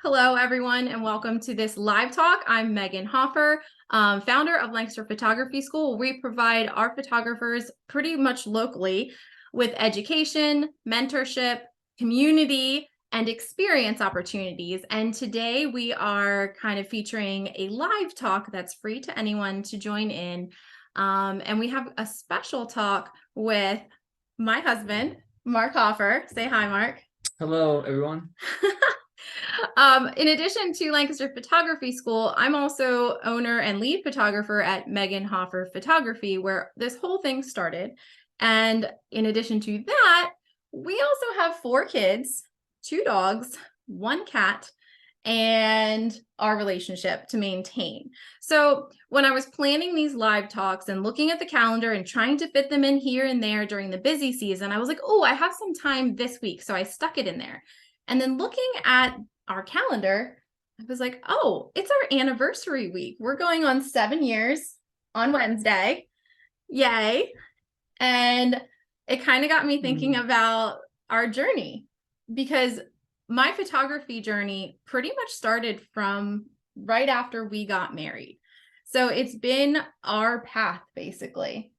Hello, everyone, and welcome to this live talk. I'm Megan Hoffer, founder of Lancaster Photography School. We provide our photographers pretty much locally with education, mentorship, community, and experience opportunities. And today we are kind of featuring a live talk that's free to anyone to join in. And we have a special talk with my husband, Marc Hoffer. Say hi, Marc. Hello, everyone. In addition to Lancaster Photography School, I'm also owner and lead photographer at Megan Hoffer Photography, where this whole thing started. And in addition to that, we also have 4 kids, 2 dogs, 1 cat, and our relationship to maintain. So when I was planning these live talks and looking at the calendar and trying to fit them in here and there during the busy season, I was like, oh, I have some time this week. So I stuck it in there. And then looking at our calendar, I was like, oh, it's our anniversary week. We're going on 7 years on Wednesday. Yay. And it kind of got me thinking about our journey, because my photography journey pretty much started from right after we got married. So it's been our path basically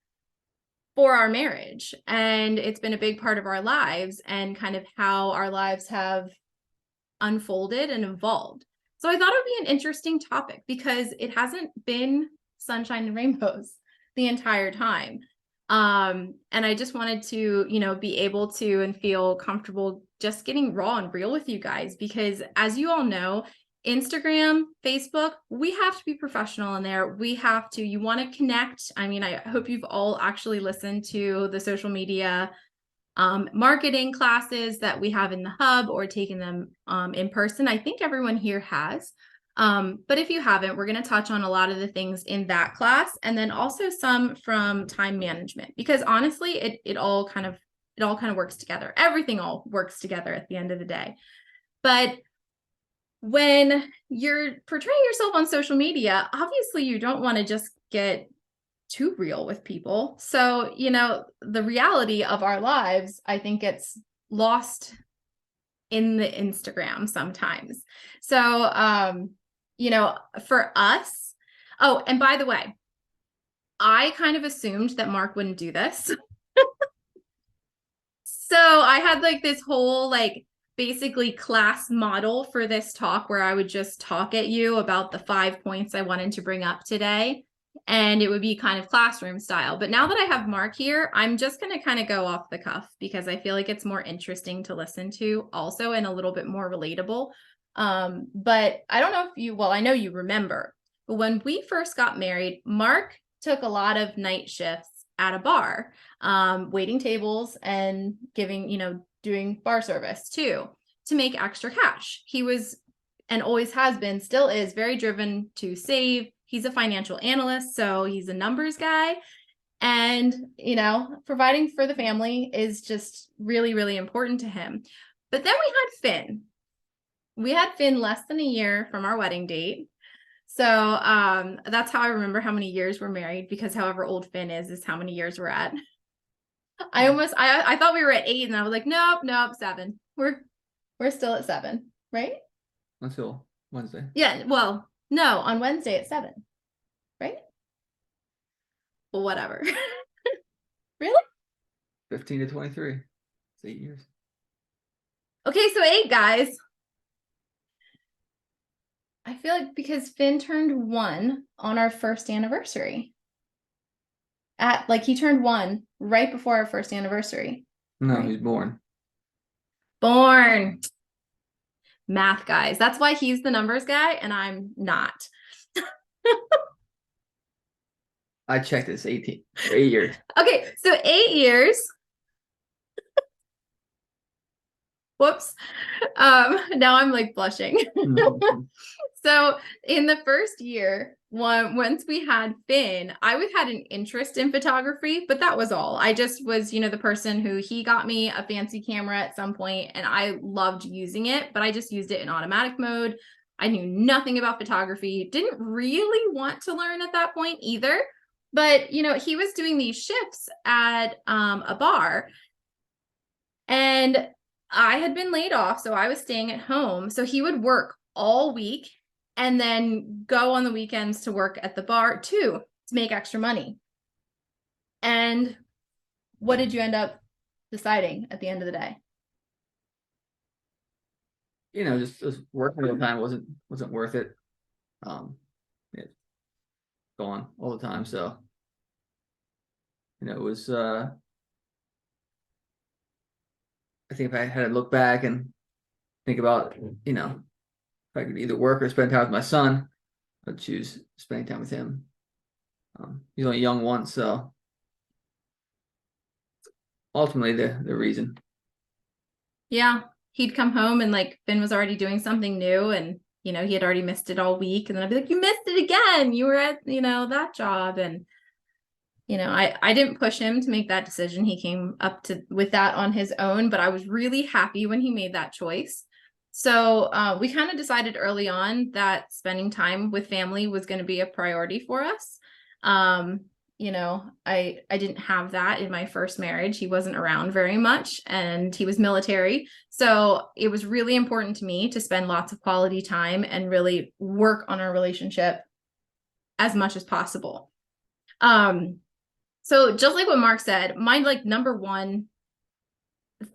for our marriage, and it's been a big part of our lives and kind of how our lives have unfolded and evolved. So I thought it would be an interesting topic because it hasn't been sunshine and rainbows the entire time. And I just wanted to, be able to and feel comfortable just getting raw and real with you guys, because as you all know, Instagram, Facebook, we have to be professional in there. You want to connect. I mean, I hope you've all actually listened to the social media marketing classes that we have in the hub or taken them in person. I think everyone here has. But if you haven't, we're going to touch on a lot of the things in that class, and then also some from time management, because honestly, it all kind of works together. Everything all works together at the end of the day. But when you're portraying yourself on social media, obviously you don't want to just get too real with people. So, the reality of our lives, I think, gets lost in the Instagram sometimes. So, for us, oh, and by the way, I kind of assumed that Marc wouldn't do this. So I had this whole basically class model for this talk where I would just talk at you about the 5 points I wanted to bring up today. And it would be kind of classroom style. But now that I have Marc here, I'm just going to kind of go off the cuff because I feel like it's more interesting to listen to also, and a little bit more relatable. But I don't know if I know you remember, but when we first got married, Marc took a lot of night shifts at a bar, waiting tables and doing bar service too, to make extra cash. He was, and always has been, still is, very driven to save. He's a financial analyst, so he's a numbers guy. And, providing for the family is just really, really important to him. But then we had Finn. We had Finn less than a year from our wedding date. So that's how I remember how many years we're married, because however old Finn is how many years we're at. I thought we were at 8, and I was like, nope, 7. We're still at 7, right? Until Wednesday. Yeah, well, no, on Wednesday at 7, right? Well, whatever. Really? 15 to 23. It's 8 years. Okay, so 8, guys. I feel like because Finn turned 1 on our first anniversary. He turned 1 right before our first anniversary. No, right? He's born. Born. Math, guys. That's why he's the numbers guy and I'm not. I checked, it's 8 years. Okay, so 8 years. Whoops. Now I'm blushing. So in the first year, once we had Finn, I had an interest in photography, but that was all. I just was, the person who, he got me a fancy camera at some point and I loved using it, but I just used it in automatic mode. I knew nothing about photography, didn't really want to learn at that point either. But, he was doing these shifts at a bar, and I had been laid off, so I was staying at home. So he would work all week and then go on the weekends to work at the bar too, to make extra money. And what did you end up deciding at the end of the day? Just working all the time wasn't worth it. It's gone all the time. So, it was I think if I had to look back and think about, if I could either work or spend time with my son, I'd choose spending time with him. He's only young once, so ultimately the reason. Yeah, he'd come home and like Finn was already doing something new and he had already missed it all week. And then I'd be like, you missed it again. You were at, that job. And, I didn't push him to make that decision. He came up with that on his own, but I was really happy when he made that choice. So we kind of decided early on that spending time with family was going to be a priority for us. I didn't have that in my first marriage. He wasn't around very much and he was military. So it was really important to me to spend lots of quality time and really work on our relationship as much as possible. So just like what Marc said, my like number one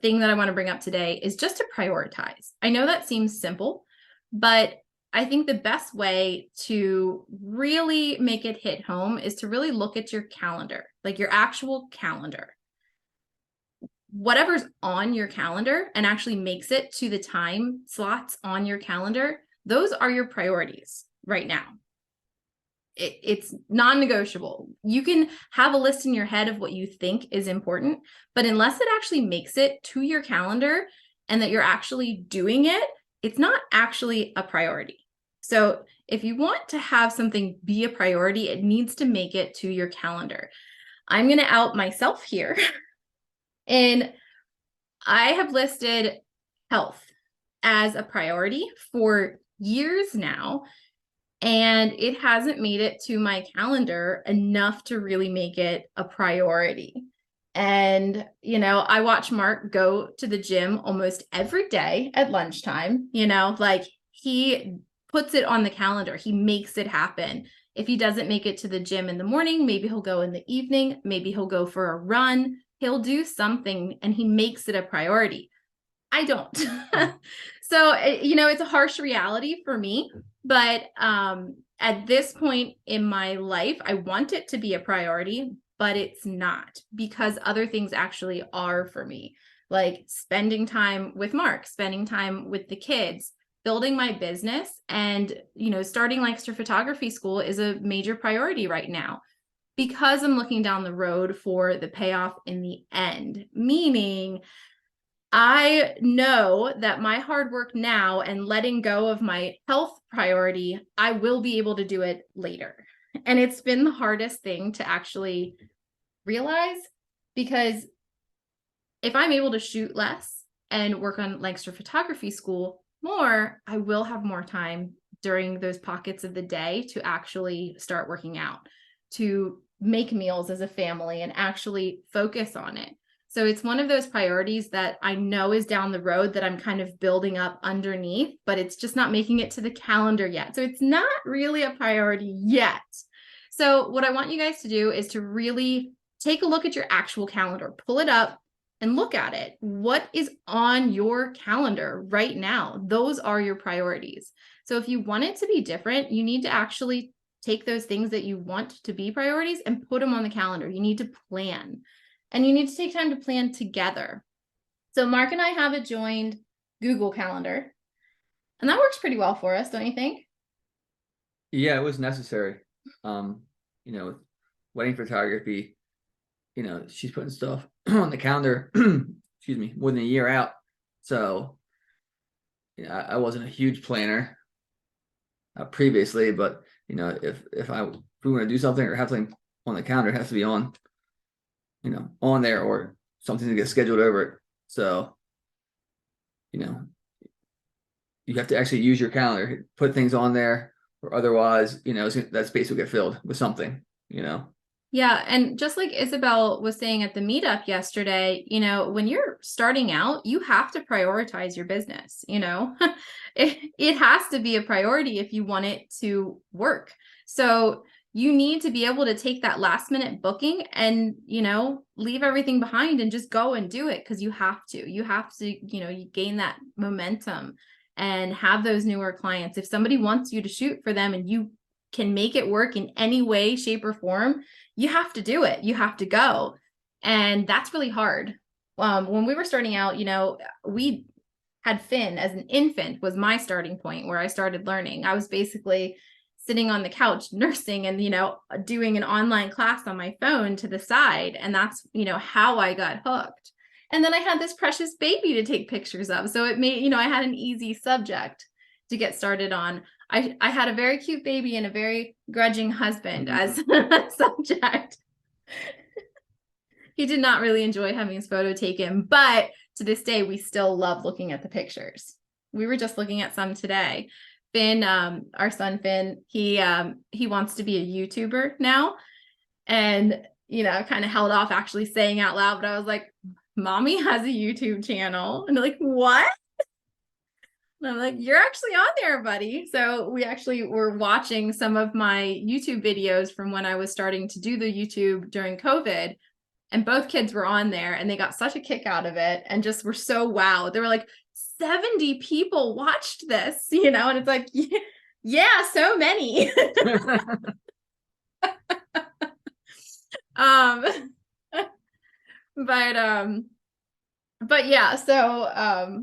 thing that I want to bring up today is just to prioritize. I know that seems simple, but I think the best way to really make it hit home is to really look at your calendar, like your actual calendar. Whatever's on your calendar and actually makes it to the time slots on your calendar, those are your priorities right now. It's non-negotiable. You can have a list in your head of what you think is important, but unless it actually makes it to your calendar and that you're actually doing it, it's not actually a priority. So if you want to have something be a priority, it needs to make it to your calendar. I'm going to out myself here. And I have listed health as a priority for years now. And it hasn't made it to my calendar enough to really make it a priority. And, I watch Marc go to the gym almost every day at lunchtime, like he puts it on the calendar. He makes it happen. If he doesn't make it to the gym in the morning, maybe he'll go in the evening, maybe he'll go for a run. He'll do something and he makes it a priority. I don't. So, it's a harsh reality for me. But at this point in my life, I want it to be a priority, but it's not because other things actually are for me, like spending time with Marc, spending time with the kids, building my business, and, starting Lancaster Photography School is a major priority right now because I'm looking down the road for the payoff in the end, meaning I know that my hard work now and letting go of my health priority, I will be able to do it later. And it's been the hardest thing to actually realize because if I'm able to shoot less and work on Lancaster Photography School more, I will have more time during those pockets of the day to actually start working out, to make meals as a family and actually focus on it. So it's one of those priorities that I know is down the road that I'm kind of building up underneath, but it's just not making it to the calendar yet. So it's not really a priority yet. So what I want you guys to do is to really take a look at your actual calendar, pull it up and look at it. What is on your calendar right now? Those are your priorities. So if you want it to be different, you need to actually take those things that you want to be priorities and put them on the calendar. You need to plan. And you need to take time to plan together. So Marc and I have a joined Google Calendar. And that works pretty well for us, don't you think? Yeah, it was necessary. With wedding photography, she's putting stuff on the calendar, excuse me, more than a year out. So, I wasn't a huge planner previously, but if we want to do something or have something on the calendar, it has to be on there or something to get scheduled over it. So, you have to actually use your calendar, put things on there, or otherwise, that space will get filled with something, Yeah. And just like Isabel was saying at the meetup yesterday, when you're starting out, you have to prioritize your business, you know. It has to be a priority if you want it to work. So you need to be able to take that last minute booking and, you know, leave everything behind and just go and do it, because you have to. You have to, you know, you gain that momentum and have those newer clients. If somebody wants you to shoot for them and you can make it work in any way, shape, or form, you have to do it. You have to go. And that's really hard. When we were starting out, you know, we had Finn as an infant was my starting point where I started learning. I was basically sitting on the couch nursing and, you know, doing an online class on my phone to the side. And that's, you know, how I got hooked. And then I had this precious baby to take pictures of. So it made, you know, I had an easy subject to get started on. I had a very cute baby and a very grudging husband as a subject. He did not really enjoy having his photo taken, but to this day, we still love looking at the pictures. We were just looking at some today. Finn, our son Finn, he wants to be a YouTuber now, and you know, kind of held off actually saying out loud. But I was like, "Mommy has a YouTube channel," and they're like, "What?" And I'm like, "You're actually on there, buddy." So we actually were watching some of my YouTube videos from when I was starting to do the YouTube during COVID. And both kids were on there and they got such a kick out of it and just were so wow. They were like, 70 people watched this, you know, and it's like, yeah, so many. um but yeah, so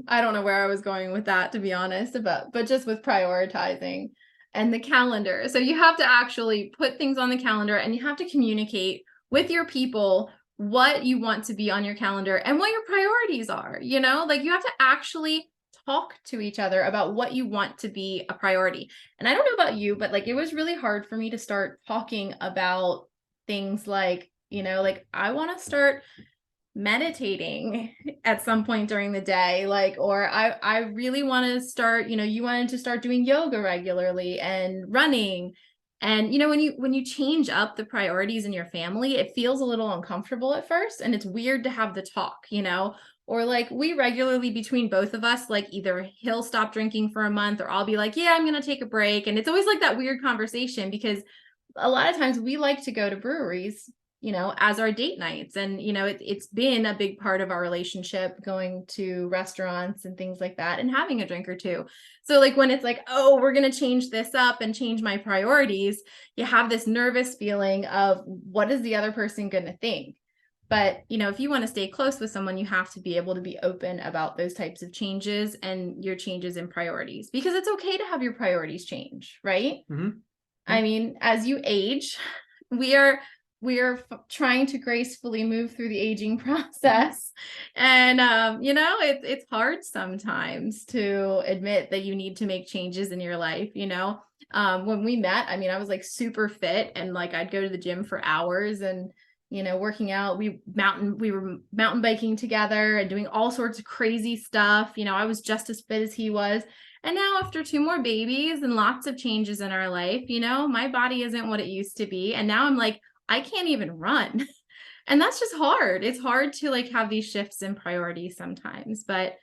I don't know where I was going with that, to be honest, but just with prioritizing and the calendar. So you have to actually put things on the calendar and you have to communicate with your people what you want to be on your calendar and what your priorities are, you know, like you have to actually talk to each other about what you want to be a priority. And I don't know about you, but like it was really hard for me to start talking about things like, you know, like I want to start meditating at some point during the day, like, or I really want to start, you know, you wanted to start doing yoga regularly and running. And you know, when you change up the priorities in your family, it feels a little uncomfortable at first, and it's weird to have the talk, you know. Or like we regularly between both of us, like either he'll stop drinking for a month or I'll be like, yeah, I'm going to take a break. And it's always like that weird conversation because a lot of times we like to go to breweries, you know, as our date nights. And, you know, it's been a big part of our relationship, going to restaurants and things like that and having a drink or two. So like when it's like, oh, we're going to change this up and change my priorities, you have this nervous feeling of what is the other person going to think? But, you know, if you want to stay close with someone, you have to be able to be open about those types of changes and your changes in priorities, because it's okay to have your priorities change, right? Mm-hmm. I mean, as you age, we are trying to gracefully move through the aging process. And, you know, it's hard sometimes to admit that you need to make changes in your life, you know. When we met, I mean, I was like super fit and like I'd go to the gym for hours and, you know, working out. We were mountain biking together and doing all sorts of crazy stuff. You know, I was just as fit as he was. And now after 2 more babies and lots of changes in our life, you know, my body isn't what it used to be. And now I'm like, I can't even run. And that's just hard. It's hard to like have these shifts in priorities sometimes. But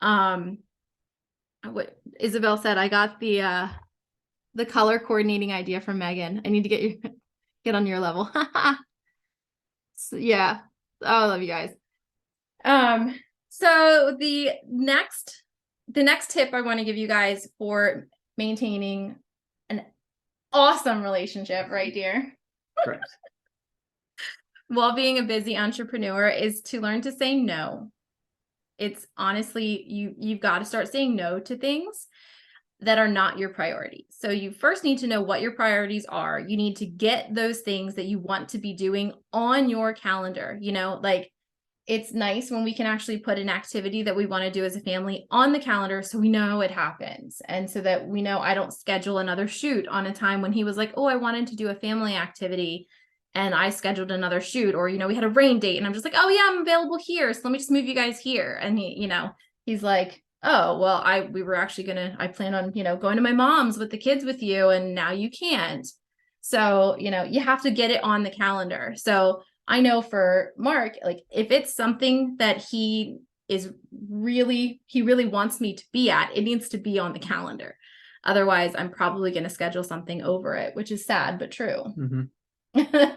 what Isabel said, I got the color coordinating idea from Megan. I need to get on your level. So, yeah. Oh, I love you guys. So the next tip I want to give you guys for maintaining an awesome relationship, right, dear? Correct. While being a busy entrepreneur is to learn to say no. It's honestly, you've got to start saying no to things that are not your priorities. So you first need to know what your priorities are. You need to get those things that you want to be doing on your calendar. You know, like it's nice when we can actually put an activity that we want to do as a family on the calendar so we know it happens. And so that we know I don't schedule another shoot on a time when he was like, oh, I wanted to do a family activity and I scheduled another shoot. Or, you know, we had a rain date and I'm just like, oh yeah, I'm available here. So let me just move you guys here. And he, you know, he's like, oh, well, we were actually I plan on, you know, going to my mom's with the kids with you and now you can't. So, you know, you have to get it on the calendar. So I know for Mark, like if it's something that he he really wants me to be at, it needs to be on the calendar. Otherwise, I'm probably going to schedule something over it, which is sad, but true. Mm-hmm.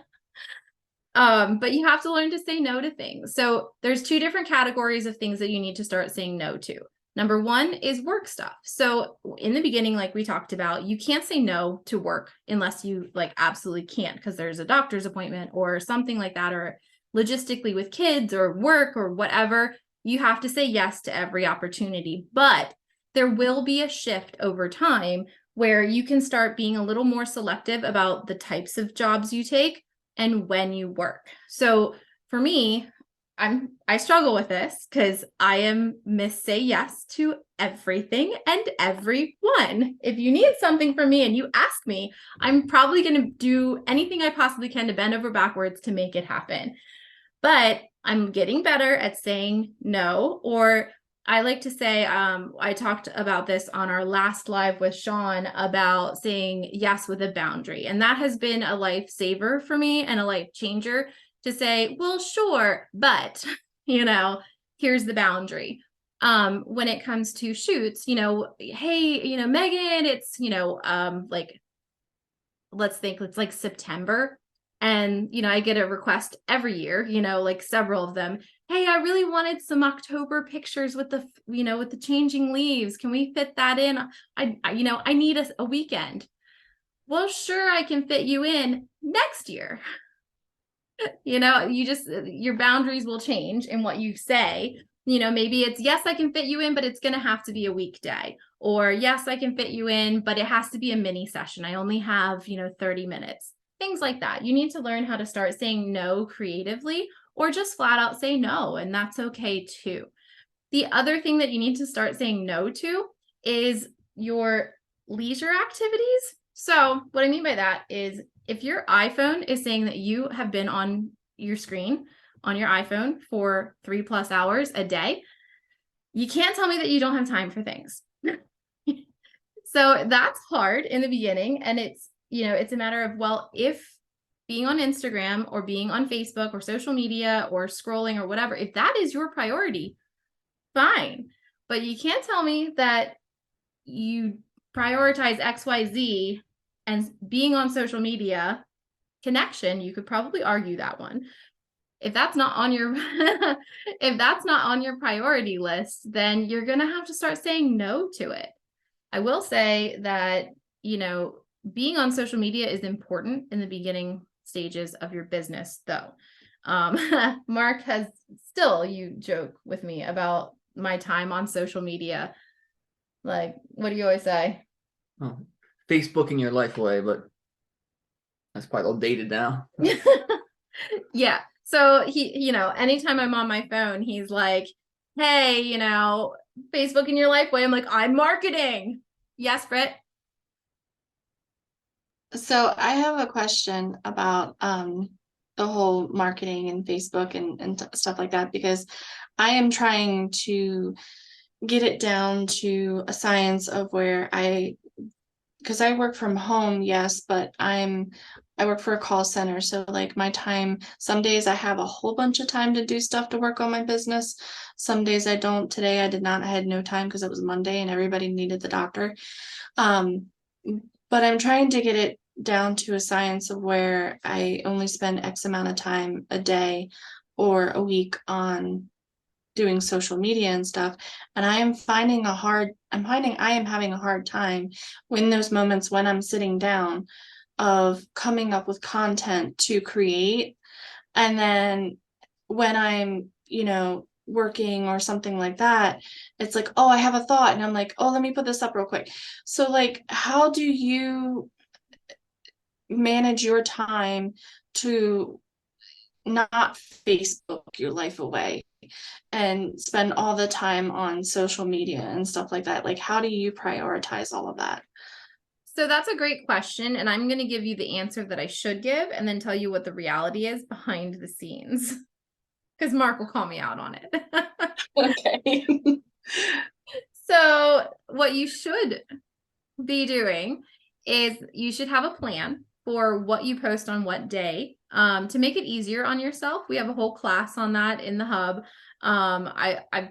But you have to learn to say no to things. So there's two different categories of things that you need to start saying no to. Number one is work stuff. So in the beginning, like we talked about, you can't say no to work unless you like absolutely can't, because there's a doctor's appointment or something like that, or logistically with kids or work or whatever. You have to say yes to every opportunity, but there will be a shift over time where you can start being a little more selective about the types of jobs you take and when you work. So for me, I struggle with this because I am Miss Say Yes to everything and everyone. If you need something from me and you ask me, I'm probably going to do anything I possibly can to bend over backwards to make it happen. But I'm getting better at saying no, or I like to say, I talked about this on our last live with Sean about saying yes with a boundary. And that has been a lifesaver for me and a life changer to say, well, sure, but, here's the boundary. When it comes to shoots, hey, Megan, it's, like, let's think it's like September. And, I get a request every year, like several of them. Hey, I really wanted some October pictures with with the changing leaves. Can we fit that in? I need a weekend. Well, sure, I can fit you in next year. Your boundaries will change in what you say. Maybe it's, yes, I can fit you in, but it's going to have to be a weekday. Or yes, I can fit you in, but it has to be a mini session. I only have, 30 minutes. Things like that. You need to learn how to start saying no creatively, or just flat out say no. And that's okay too. The other thing that you need to start saying no to is your leisure activities. So what I mean by that is, if your iPhone is saying that you have been on your screen on your iPhone for 3+ hours a day, you can't tell me that you don't have time for things. So that's hard in the beginning. And it's a matter of, well, if being on Instagram or being on Facebook or social media or scrolling or whatever, if that is your priority, fine. But you can't tell me that you prioritize XYZ and being on social media connection. You could probably argue that one. If that's not on your if that's not on your priority list, then you're going to have to start saying no to it. I will say that, being on social media is important in the beginning stages of your business, though. Marc has you joke with me about my time on social media. Like, what do you always say? Oh, Facebooking your life away, but that's quite all dated now. Yeah. So he, anytime I'm on my phone, he's like, hey, Facebooking your life away. I'm like, I'm marketing. Yes, Britt. So I have a question about the whole marketing and Facebook and stuff like that, because I am trying to get it down to a science of where because I work from home, yes, but I work for a call center. So like my time, some days I have a whole bunch of time to do stuff to work on my business. Some days I don't. Today I did not. I had no time because it was Monday and everybody needed the doctor. But I'm trying to get it down to a science of where I only spend X amount of time a day or a week on doing social media and stuff. And I'm finding I am having a hard time in those moments when I'm sitting down of coming up with content to create. And then when I'm, working or something like that, it's like, oh, I have a thought. And I'm like, oh, let me put this up real quick. So like, how do you manage your time to not Facebook your life away and spend all the time on social media and stuff like that? Like, how do you prioritize all of that? So that's a great question. And I'm going to give you the answer that I should give and then tell you what the reality is behind the scenes. Because Marc will call me out on it. Okay. So what you should be doing is you should have a plan for what you post on what day, to make it easier on yourself. We have a whole class on that in the hub. I've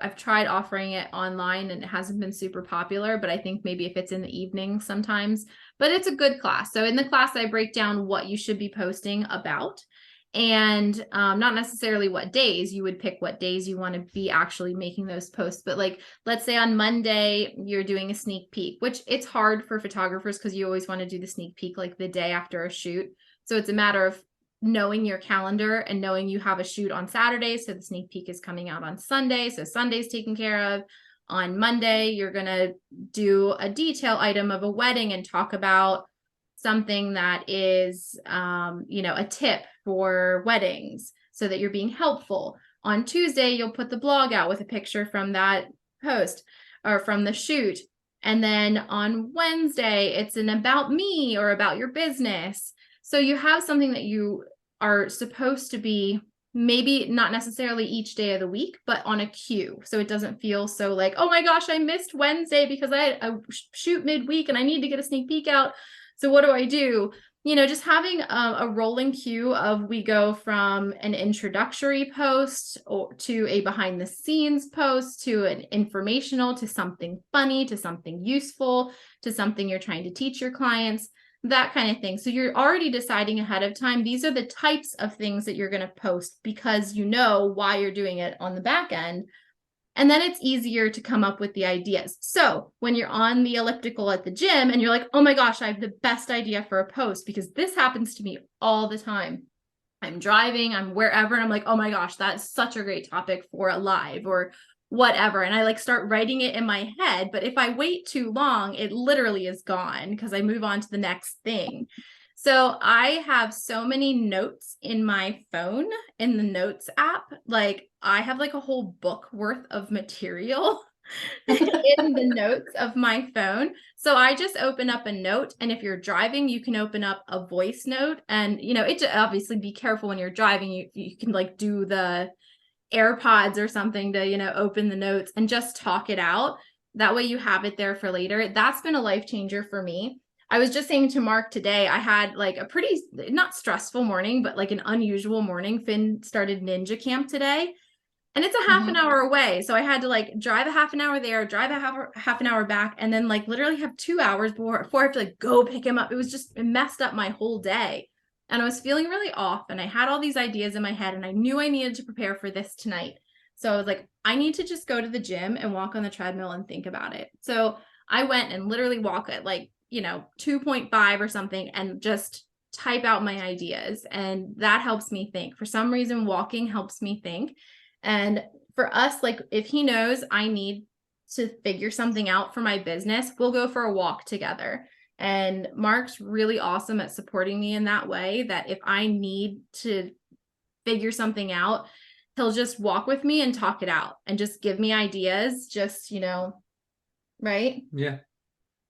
I've tried offering it online and it hasn't been super popular, but I think maybe if it's in the evening sometimes, but it's a good class. So in the class, I break down what you should be posting about, and not necessarily what days. You would pick what days you want to be actually making those posts. But like, let's say on Monday, you're doing a sneak peek, which it's hard for photographers because you always want to do the sneak peek like the day after a shoot. So it's a matter of knowing your calendar and knowing you have a shoot on Saturday. So the sneak peek is coming out on Sunday. So Sunday's taken care of. On Monday, you're going to do a detail item of a wedding and talk about something that is, a tip for weddings so that you're being helpful. On Tuesday, you'll put the blog out with a picture from that post or from the shoot. And then on Wednesday, it's an about me or about your business. So you have something that you are supposed to be maybe not necessarily each day of the week, but on a cue. So it doesn't feel so like, oh my gosh, I missed Wednesday because I had a shoot midweek and I need to get a sneak peek out. So what do I do? Just having a rolling queue of we go from an introductory post or to a behind the scenes post to an informational to something funny to something useful to something you're trying to teach your clients, that kind of thing. So you're already deciding ahead of time, these are the types of things that you're going to post because you know why you're doing it on the back end. And then it's easier to come up with the ideas. So when you're on the elliptical at the gym and you're like, oh my gosh, I have the best idea for a post, because this happens to me all the time. I'm driving, I'm wherever, and I'm like, oh my gosh, that's such a great topic for a live or whatever. And I like start writing it in my head. But if I wait too long, it literally is gone because I move on to the next thing. So I have so many notes in my phone in the notes app. Like I have like a whole book worth of material in the notes of my phone. So I just open up a note. And if you're driving, you can open up a voice note. And, it obviously be careful when you're driving. You can like do the AirPods or something to, open the notes and just talk it out. That way you have it there for later. That's been a life changer for me. I was just saying to Mark today, I had like a pretty, not stressful morning, but like an unusual morning. Finn started ninja camp today and it's a half an hour away. So I had to like drive a half an hour there, drive a half an hour back, and then like literally have 2 hours before I have to like go pick him up. It messed up my whole day. And I was feeling really off and I had all these ideas in my head and I knew I needed to prepare for this tonight. So I was like, I need to just go to the gym and walk on the treadmill and think about it. So I went and literally walk at like, 2.5 or something and just type out my ideas. And that helps me think. For some reason, walking helps me think. And for us, like if he knows I need to figure something out for my business, we'll go for a walk together. And Mark's really awesome at supporting me in that way, that if I need to figure something out, he'll just walk with me and talk it out and just give me ideas, just, right? Yeah.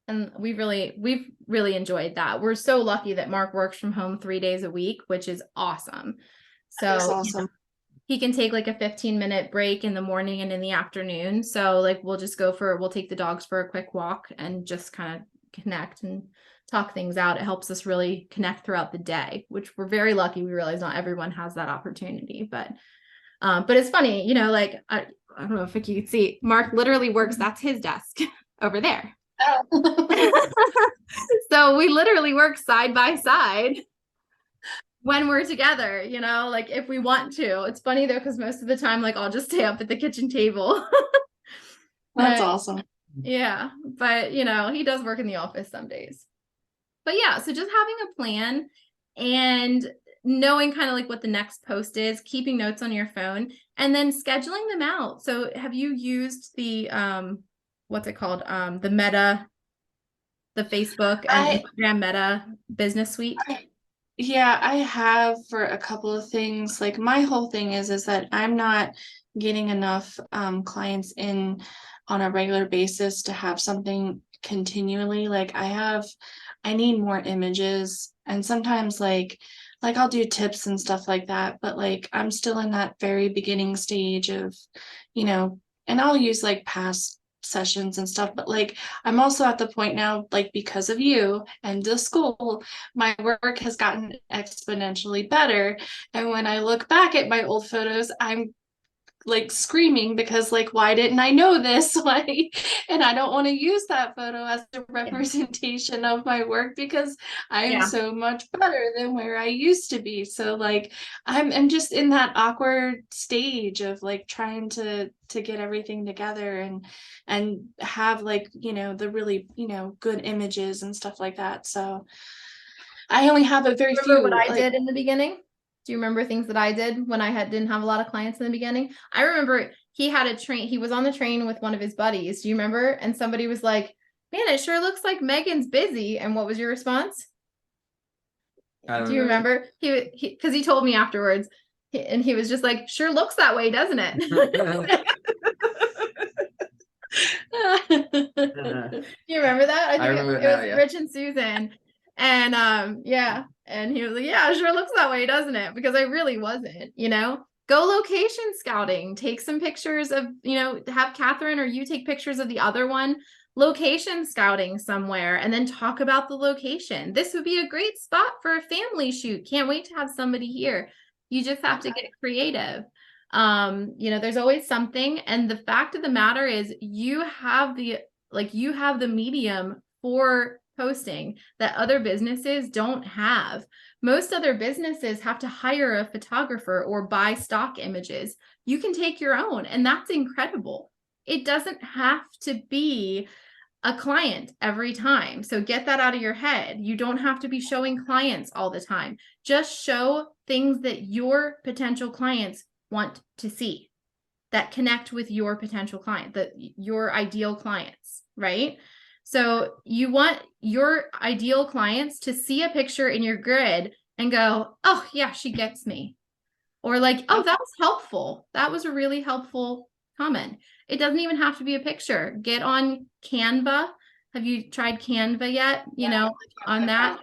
And we've really enjoyed that. We're so lucky that Mark works from home 3 days a week, which is awesome. So That's awesome. He can take like a 15-minute break in the morning and in the afternoon. So like we'll take the dogs for a quick walk and just kind of connect and talk things out. It helps us really connect throughout the day, which we're very lucky. We realize not everyone has that opportunity, but it's funny, like I don't know if you can see, Mark literally works, that's his desk over there. Oh. So we literally work side by side when we're together, like if we want to. It's funny though, because most of the time, like I'll just stay up at the kitchen table. That's awesome. Yeah. But, he does work in the office some days. But yeah, so just having a plan and knowing kind of like what the next post is, keeping notes on your phone, and then scheduling them out. So have you used the, what's it called? The Facebook and Instagram Meta business suite? Yeah, I have for a couple of things. Like my whole thing is that I'm not getting enough clients in on a regular basis to have something continually. Like I need more images, and sometimes like I'll do tips and stuff like that, but like I'm still in that very beginning stage of, and I'll use like past sessions and stuff, but like I'm also at the point now, like because of you and the school, my work has gotten exponentially better. And when I look back at my old photos, I'm like screaming because like, why didn't I know this? Like, and I don't want to use that photo as a representation of my work because I am Yeah. so much better than where I used to be. So like I'm just in that awkward stage of like trying to get everything together and have like, you know, the really, you know, good images and stuff like that. So I only have a very Remember what few I like did in the beginning? Do you remember things that I did when I didn't have a lot of clients in the beginning? I remember he had a train, he was on the train with one of his buddies. Do you remember? And somebody was like, "Man, it sure looks like Megan's busy." And what was your response? I don't Do you remember. remember? Because he told me afterwards, and he was just like, "Sure looks that way, doesn't it?" You remember that? I I think remember it it now. was Yeah. Rich and Susan. And yeah. And he was like, "Yeah, it sure looks that way, doesn't it?" Because I really wasn't, you know. Go location scouting. Take some pictures of, you know, have Catherine or you take pictures of the other one. Location scouting somewhere and then talk about the location. This would be a great spot for a family shoot. Can't wait to have somebody here. You just have to get creative. You know, there's always something. And the fact of the matter is you have the medium for posting that other businesses don't have. Most other businesses have to hire a photographer or buy stock images. You can take your own, and that's incredible. It doesn't have to be a client every time. So get that out of your head. You don't have to be showing clients all the time. Just show things that your potential clients want to see that connect with your potential client, that your ideal clients, right? So you want your ideal clients to see a picture in your grid and go, "Oh, yeah, she gets me." Or like, "Oh, that was helpful. That was a really helpful comment." It doesn't even have to be a picture. Get on Canva. Have you tried Canva yet? You know, on that.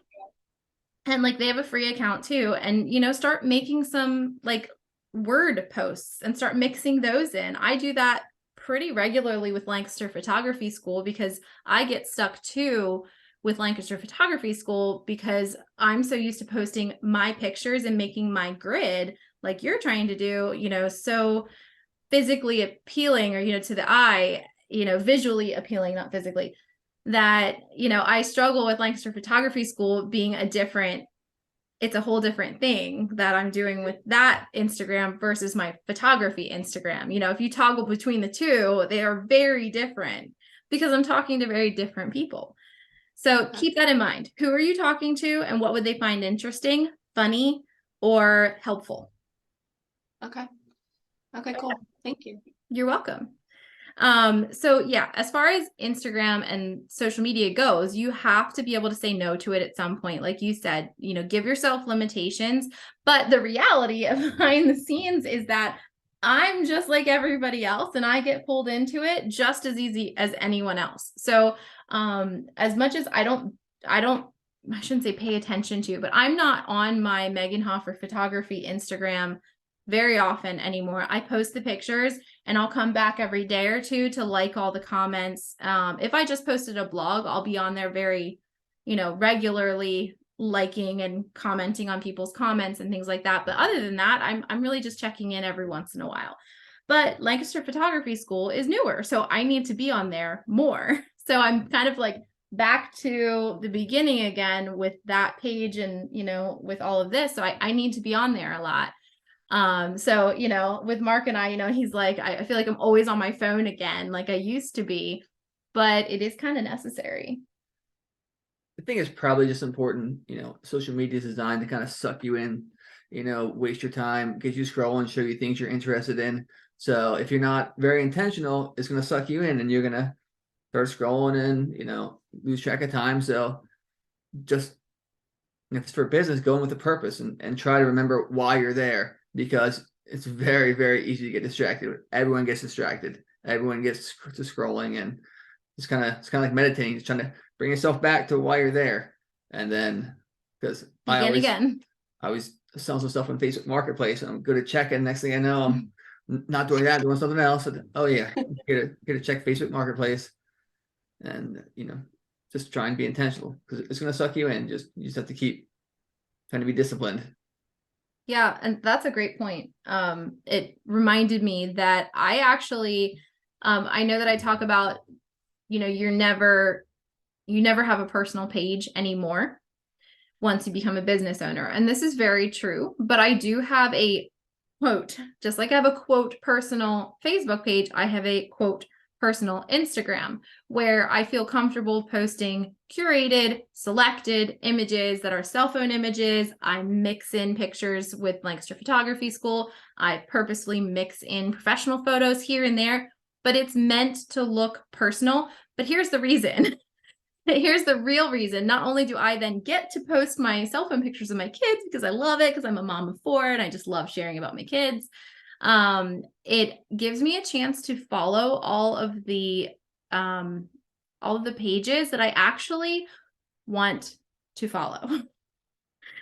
And like they have a free account too. And, you know, start making some like word posts and start mixing those in. I do that pretty regularly with Lancaster Photography School because I get stuck too with Lancaster Photography School because I'm so used to posting my pictures and making my grid like you're trying to do, you know, so physically appealing or, you know, to the eye, you know, visually appealing, not physically, that, you know, I struggle with Lancaster Photography School being it's a whole different thing that I'm doing with that Instagram versus my photography Instagram. You know, if you toggle between the two, they are very different because I'm talking to very different people. So keep that in mind. Who are you talking to and what would they find interesting, funny, or helpful? Okay. Okay, cool. Thank you. You're welcome. So yeah, as far as Instagram and social media goes, you have to be able to say no to it at some point. Like you said, you know, give yourself limitations. But the reality of behind the scenes is that I'm just like everybody else and I get pulled into it just as easy as anyone else. So as much as I shouldn't say pay attention to, but I'm not on my Megan Hoffer photography Instagram very often anymore. I post the pictures and I'll come back every day or two to like all the comments. If I just posted a blog, I'll be on there very, you know, regularly liking and commenting on people's comments and things like that. But other than that, I'm really just checking in every once in a while. But Lancaster Photography School is newer, so I need to be on there more. So I'm kind of like back to the beginning again with that page and, you know, with all of this. So I need to be on there a lot. So, you know, with Mark and I, you know, he's like, I feel like I'm always on my phone again, like I used to be, but it is kind of necessary. I think it's probably just important, you know, social media is designed to kind of suck you in, you know, waste your time, get you scrolling, show you things you're interested in. So if you're not very intentional, it's going to suck you in and you're going to start scrolling and, you know, lose track of time. So just if it's for business, go in with a purpose and try to remember why you're there because it's very, very easy to get distracted. Everyone gets distracted. Everyone gets to scrolling and it's kind of like meditating, just trying to bring yourself back to why you're there. And then because I always sell some stuff on Facebook Marketplace and I'm good at checking. Next thing I know, I'm not doing that, doing something else. And, oh yeah, get to check Facebook Marketplace and you know, just try and be intentional because it's gonna suck you in. You just have to keep trying to be disciplined. Yeah, and that's a great point. It reminded me that I actually, I know that I talk about, you never have a personal page anymore once you become a business owner. And this is very true, but I do have a quote, just like I have a quote personal Facebook page, I have a quote personal Instagram where I feel comfortable posting curated, selected images that are cell phone images. I mix in pictures with Lancaster Photography School. I purposely mix in professional photos here and there, but it's meant to look personal. But here's the reason. Here's the real reason. Not only do I then get to post my cell phone pictures of my kids because I love it, because I'm a mom of 4 and I just love sharing about my kids. It gives me a chance to follow all of the pages that I actually want to follow.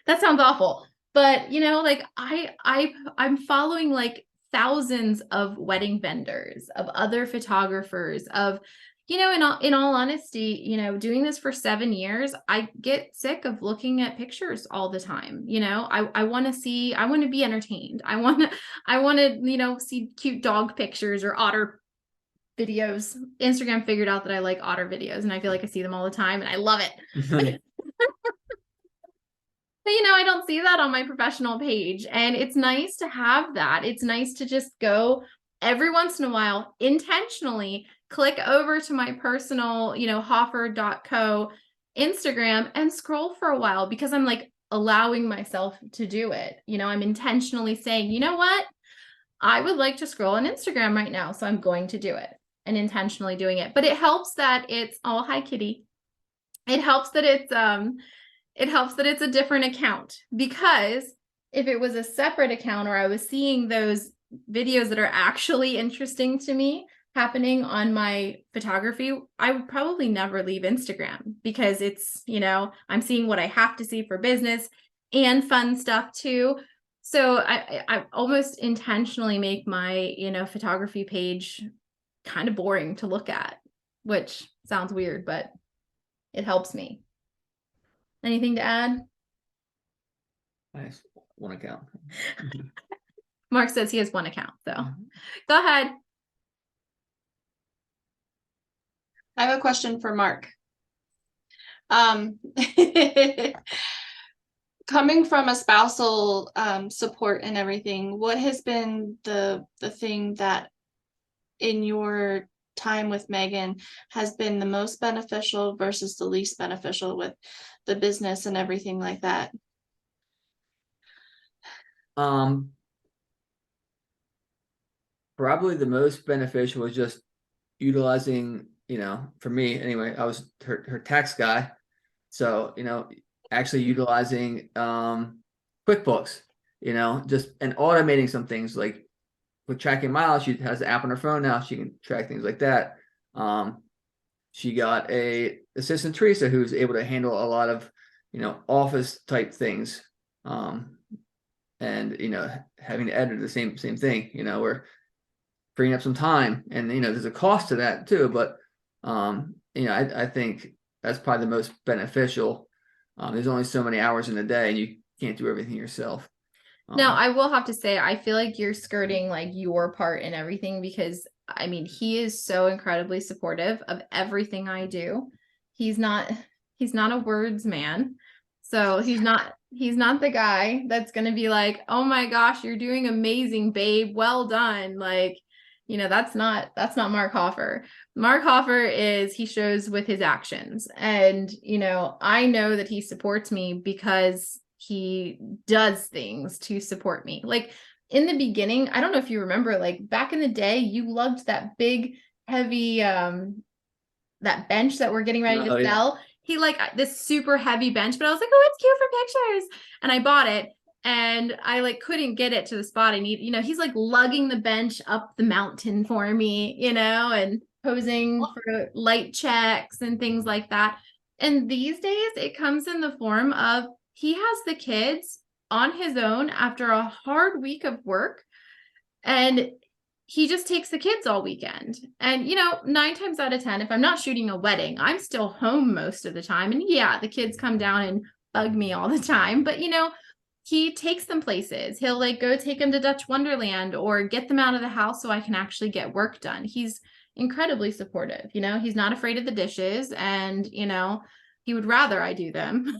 That sounds awful, but like I'm following like thousands of wedding vendors, of other photographers, of in all honesty, doing this for 7 years, I get sick of looking at pictures all the time. I want to be entertained. I want to see cute dog pictures or otter videos. Instagram figured out that I like otter videos, and I feel like I see them all the time, and I love it. But I don't see that on my professional page. And it's nice to have that. It's nice to just go every once in a while, intentionally click over to my personal, Hoffer.co Instagram and scroll for a while because I'm like allowing myself to do it. I'm intentionally saying, you know what? I would like to scroll on Instagram right now. So I'm going to do it and intentionally doing it. But it helps that it's, oh, hi, kitty. It helps that it's a different account, because if it was a separate account or I was seeing those videos that are actually interesting to me happening on my photography, I would probably never leave Instagram because it's, I'm seeing what I have to see for business and fun stuff too. So I almost intentionally make my, photography page kind of boring to look at, which sounds weird, but it helps me. Anything to add? Nice. One account. Mark says he has one account, so go ahead. I have a question for Mark. Coming from a spousal support and everything, what has been the thing that in your time with Megan has been the most beneficial versus the least beneficial with the business and everything like that? Probably the most beneficial was just utilizing, for me anyway, I was her tax guy. So, actually utilizing QuickBooks, just and automating some things like with tracking miles. She has the app on her phone now. She can track things like that. She got a assistant, Teresa, who's able to handle a lot of, office type things. And, having to edit the same thing, we're freeing up some time, and, there's a cost to that too. But, I think that's probably the most beneficial. There's only so many hours in a day and you can't do everything yourself. Now, I will have to say, I feel like you're skirting like your part in everything, because I mean, he is so incredibly supportive of everything I do. He's not a words man. So he's not the guy that's going to be like, "Oh my gosh, you're doing amazing, babe. Well done." Like, that's not Marc Hoffer. Marc Hoffer he shows with his actions. And, I know that he supports me because he does things to support me. Like in the beginning, I don't know if you remember, like back in the day, you lugged that big, heavy, that bench that we're getting ready to sell. He like this super heavy bench, but I was like, oh, it's cute for pictures. And I bought it. And I like couldn't get it to the spot I need. He's like lugging the bench up the mountain for me, and posing for light checks and things like that. And these days it comes in the form of he has the kids on his own after a hard week of work, and he just takes the kids all weekend. And 9 times out of 10, if I'm not shooting a wedding, I'm still home most of the time. And yeah, the kids come down and bug me all the time, but he takes them places. He'll like go take them to Dutch Wonderland or get them out of the house so I can actually get work done. He's incredibly supportive. He's not afraid of the dishes, and he would rather I do them.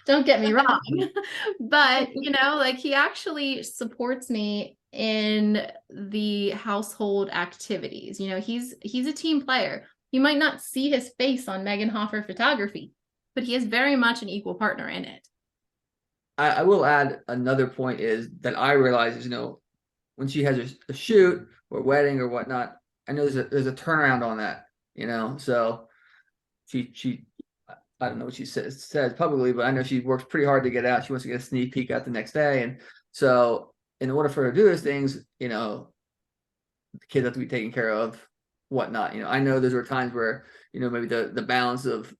Don't get me wrong. But like he actually supports me in the household activities. He's a team player. You might not see his face on Megan Hoffer photography, but he is very much an equal partner in it. I will add another point is that I realize is, when she has a shoot or wedding or whatnot, I know there's a turnaround on that, so she I don't know what she says publicly, but I know she works pretty hard to get out. She wants to get a sneak peek out the next day. And so in order for her to do those things, the kids have to be taken care of, whatnot. I know there were times where, maybe the balance of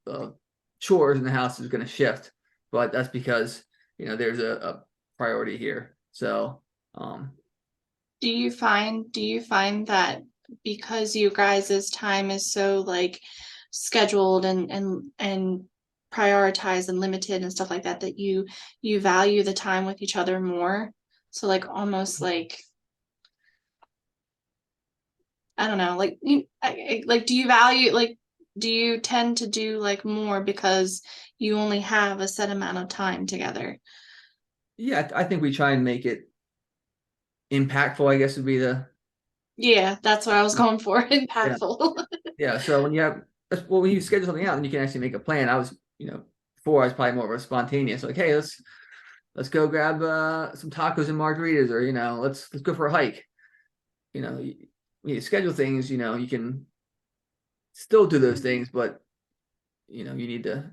chores in the house is going to shift, but that's because, there's a priority here. So, Do you find that because you guys' time is so like scheduled and prioritized and limited and stuff like that, that you value the time with each other more? So like almost like, I don't know, like like do you value, like do you tend to do like more because you only have a set amount of time together? yeah, I think we try and make it impactful, I guess would be the, Yeah, that's what I was going for. yeah. Impactful. Yeah. So when you schedule something out, then you can actually make a plan. I was, before I was probably more of a spontaneous, like, hey, let's go grab some tacos and margaritas, or let's go for a hike. You schedule things, you can still do those things, but you need to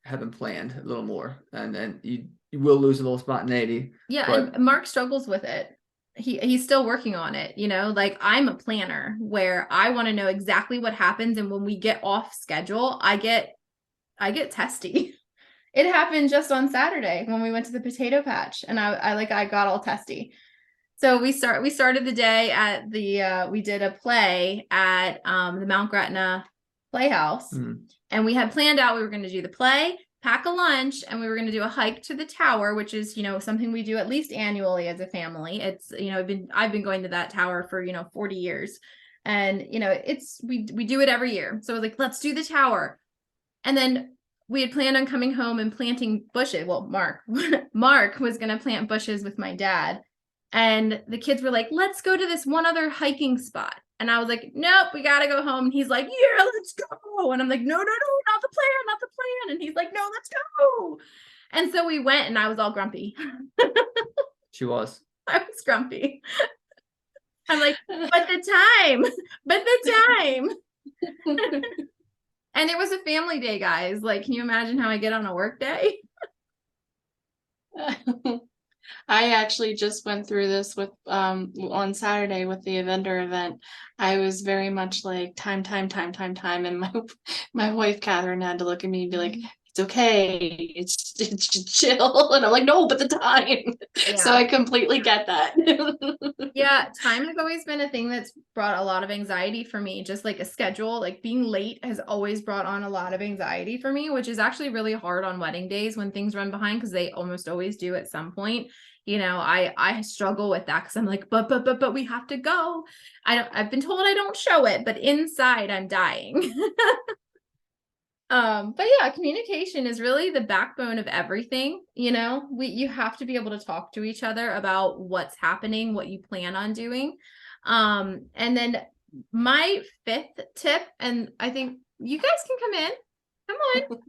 have them planned a little more, and you will lose a little spontaneity. Yeah, but and Mark struggles with it. He's still working on it, like I'm a planner where I want to know exactly what happens, and when we get off schedule, I get testy. It happened just on Saturday when we went to the potato patch, and I got all testy. So we started the day at the we did a play at the Mount Gretna Playhouse, and we had planned out we were going to do the play, pack a lunch, and we were going to do a hike to the tower, which is something we do at least annually as a family. It's I've been going to that tower for 40 years, and it's we do it every year. So I was like, let's do the tower. And then we had planned on coming home and planting bushes. Well, Mark was going to plant bushes with my dad. And the kids were like, let's go to this one other hiking spot. And I was like, nope, we got to go home. And he's like, yeah, let's go. And I'm like, no, not the plan, not the plan. And he's like, no, let's go. And so we went, and I was all grumpy. she was. I was grumpy. I'm like, but the time. And it was a family day, guys. Like, can you imagine how I get on a work day? I actually just went through this with on Saturday with the vendor event. I was very much like time, and my wife Catherine had to look at me and be like, it's okay, it's chill. And I'm like, no, but the time. Yeah. So I completely get that. Yeah, time has always been a thing that's brought a lot of anxiety for me. Just like a schedule, like being late has always brought on a lot of anxiety for me, which is actually really hard on wedding days when things run behind, because they almost always do at some point. I struggle with that because I'm like, but we have to go. I've been told I don't show it, but inside I'm dying. But yeah, communication is really the backbone of everything. You have to be able to talk to each other about what's happening, what you plan on doing. And then my fifth tip, and I think you guys can come in. Come on.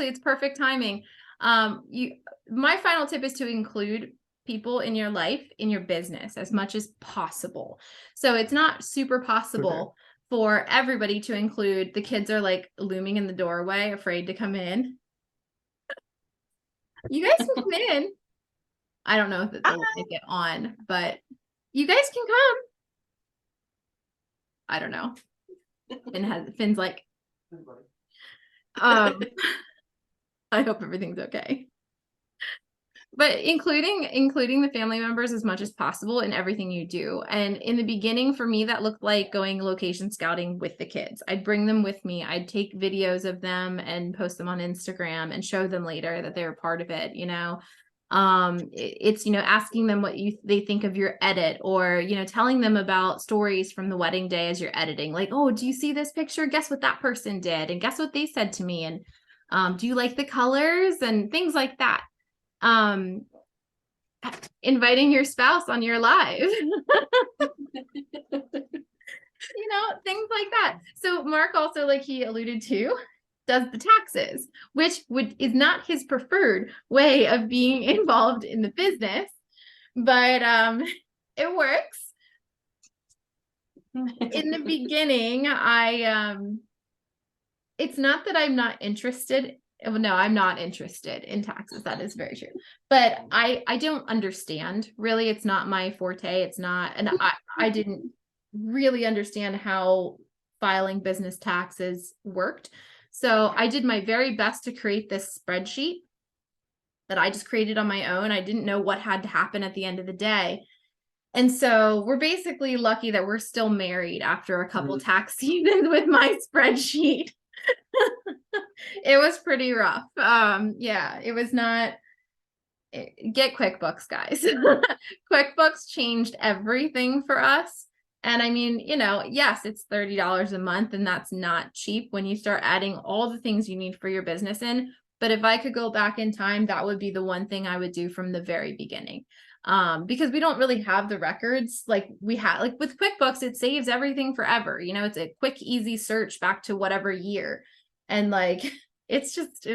It's perfect timing. My final tip is to include people in your life, in your business, as much as possible. So it's not super possible for everybody to include. The kids are like looming in the doorway, afraid to come in. You guys can come in. I don't know if they'll get on, but you guys can come. I don't know. Finn's like, I hope everything's okay. But including the family members as much as possible in everything you do. And in the beginning, for me, that looked like going location scouting with the kids. I'd bring them with me. I'd take videos of them and post them on Instagram and show them later that they were part of it. It's, asking them what they think of your edit, or, telling them about stories from the wedding day as you're editing. Like, oh, do you see this picture? Guess what that person did? And guess what they said to me? And do you like the colors and things like that? Inviting your spouse on your live. Things like that. So Mark also, like he alluded to, does the taxes, which is not his preferred way of being involved in the business, but it works. In the beginning, it's not that I'm not interested. No, I'm not interested in taxes. That is very true. But I don't understand. Really, it's not my forte. It's not, and I didn't really understand how filing business taxes worked. So I did my very best to create this spreadsheet that I just created on my own. I didn't know what had to happen at the end of the day. And so we're basically lucky that we're still married after a couple tax seasons with my spreadsheet. It was pretty rough. Yeah, it was not. Get QuickBooks, guys. QuickBooks changed everything for us. And I mean, yes, it's $30 a month, and that's not cheap when you start adding all the things you need for your business in. But if I could go back in time, that would be the one thing I would do from the very beginning. Because we don't really have the records like we had. Like with QuickBooks, it saves everything forever. It's a quick, easy search back to whatever year. And like, it's just,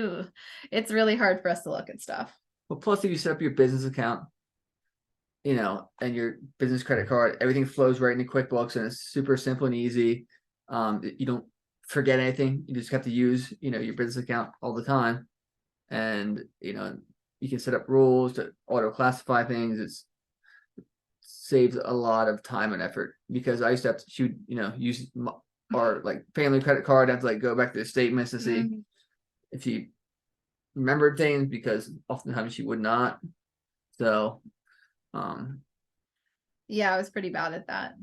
it's really hard for us to look at stuff. Well, plus if you set up your business account, and your business credit card, everything flows right into QuickBooks, and it's super simple and easy. You don't forget anything. You just have to use, your business account all the time. And, you can set up rules to auto classify things. It saves a lot of time and effort, because I used to have to use our like family credit card. I have to like go back to the statements to see if you remembered things, because oftentimes she would not. So yeah, I was pretty bad at that,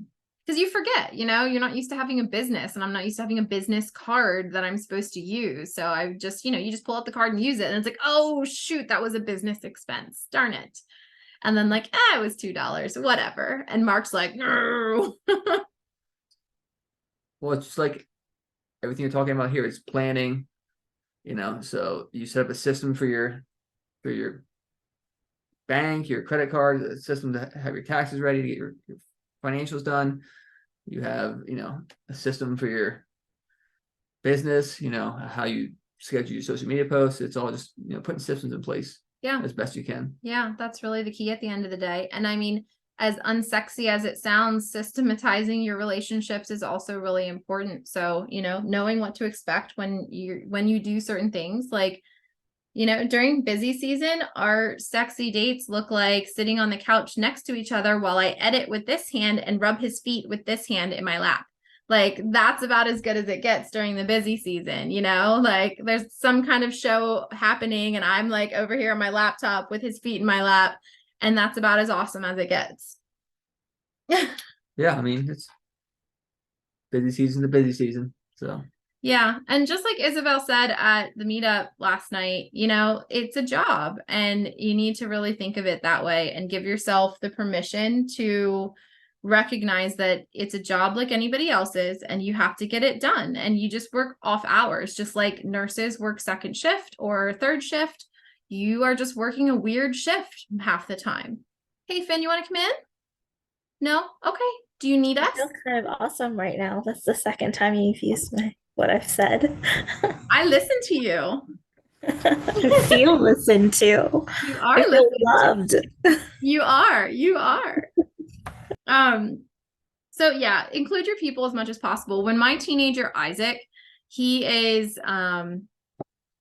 because you forget, you're not used to having a business, and I'm not used to having a business card that I'm supposed to use. So I just, you just pull out the card and use it, and it's like, oh shoot, that was a business expense, darn it. And then like, it was $2, whatever. And Mark's like, no. well, it's just like everything you're talking about here is planning, so you set up a system for your bank, your credit card, a system to have your taxes ready, to get your financials done. You have, a system for your business, how you schedule your social media posts. It's all just, putting systems in place as best you can. Yeah, that's really the key at the end of the day. And I mean, as unsexy as it sounds, systematizing your relationships is also really important. So, knowing what to expect when you do certain things, like, during busy season, our sexy dates look like sitting on the couch next to each other while I edit with this hand and rub his feet with this hand in my lap. Like, that's about as good as it gets during the busy season, like there's some kind of show happening and I'm like over here on my laptop with his feet in my lap, and that's about as awesome as it gets. Yeah, I mean, it's busy season to busy season. So yeah. And just like Isabel said at the meetup last night, it's a job, and you need to really think of it that way and give yourself the permission to recognize that it's a job like anybody else's, and you have to get it done. And you just work off hours, just like nurses work second shift or third shift. You are just working a weird shift half the time. Hey, Finn, you want to come in? No? Okay. Do you need us? I feel kind of awesome right now. That's the second time you've used what I've said. I listen to you. I feel listened to. You are I feel loved. You are. So yeah, include your people as much as possible. When my teenager Isaac, he is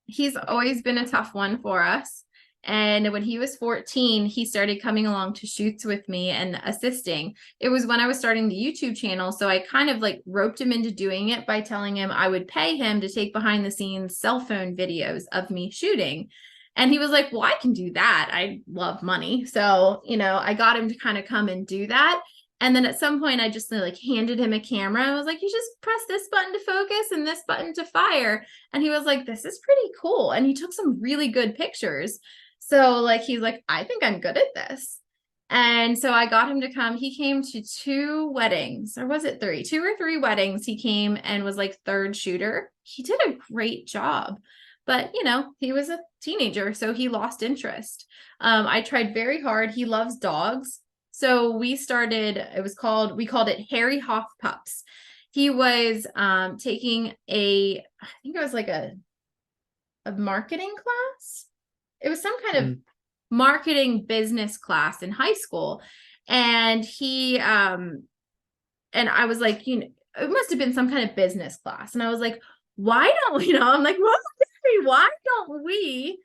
he's always been a tough one for us. And when he was 14, he started coming along to shoots with me and assisting. It was when I was starting the YouTube channel. So I kind of like roped him into doing it by telling him I would pay him to take behind the scenes cell phone videos of me shooting. And he was like, well, I can do that. I love money. So, I got him to kind of come and do that. And then at some point I just like handed him a camera. I was like, you just press this button to focus and this button to fire. And he was like, this is pretty cool. And he took some really good pictures. So like, he's like, I think I'm good at this. And so I got him to come. He came to 2 weddings, or was it 3? 2 or 3 weddings. He came and was like third shooter. He did a great job, but you know, he was a teenager, so he lost interest. I tried very hard. He loves dogs. So we called it Harry Hoff Pups. He was taking I think it was like a marketing class. It was some kind of marketing business class in high school. And he and I was like, you know, it must have been some kind of business class. And I was like, why don't you know, I'm like, well, why don't we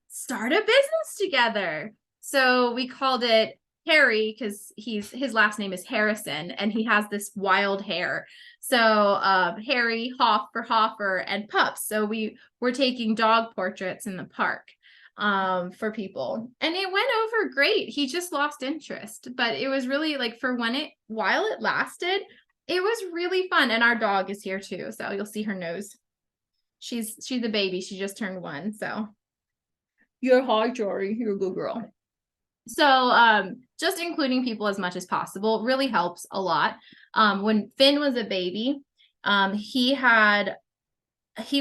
start a business together? So we called it Harry because his last name is Harrison and he has this wild hair. So Harry Hoff for Hoffer and pups. So we were taking dog portraits in the park for people, and it went over great. He just lost interest, but it was really like while it lasted, it was really fun. And our dog is here too, so you'll see her nose. She's a baby. She just turned 1, so you're hi, Jory. You're a good girl. So just including people as much as possible really helps a lot. When Finn was a baby, he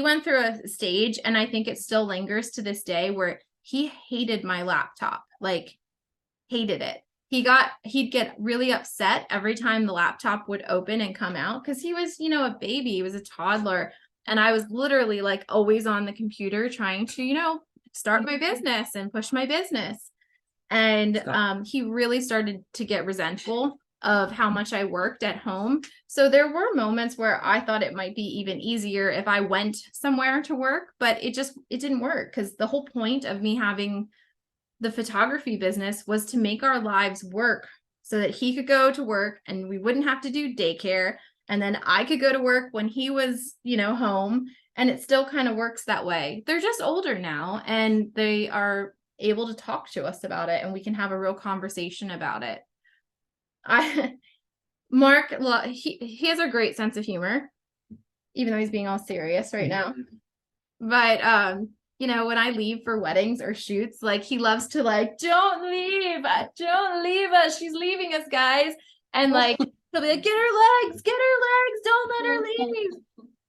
went through a stage, and I think it still lingers to this day, where he hated my laptop, like hated it. He'd get really upset every time the laptop would open and come out, because he was, you know, a baby, he was a toddler. And I was literally like always on the computer trying to, you know, start my business and push my business. And he really started to get resentful of how much I worked at home. So there were moments where I thought it might be even easier if I went somewhere to work, but it didn't work, because the whole point of me having the photography business was to make our lives work so that he could go to work and we wouldn't have to do daycare. And then I could go to work when he was, you know, home, and it still kind of works that way. They're just older now and they are able to talk to us about it, and we can have a real conversation about it. Marc, he has a great sense of humor, even though he's being all serious right now. But you know, when I leave for weddings or shoots, like he loves to like, don't leave us, she's leaving us, guys. And like he'll be like, get her legs, don't let her leave.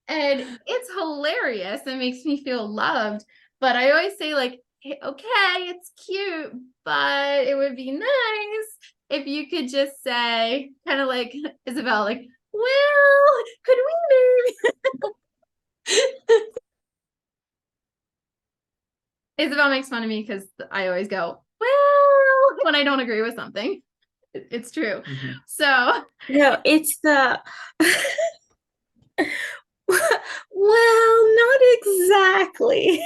And it's hilarious. It makes me feel loved. But I always say, like, hey, okay, it's cute, but it would be nice if you could just say, kind of like Isabel, like, well, could we maybe? Isabel makes fun of me because I always go, well, when I don't agree with something. It's true. Mm-hmm. So No, it's the well, not exactly.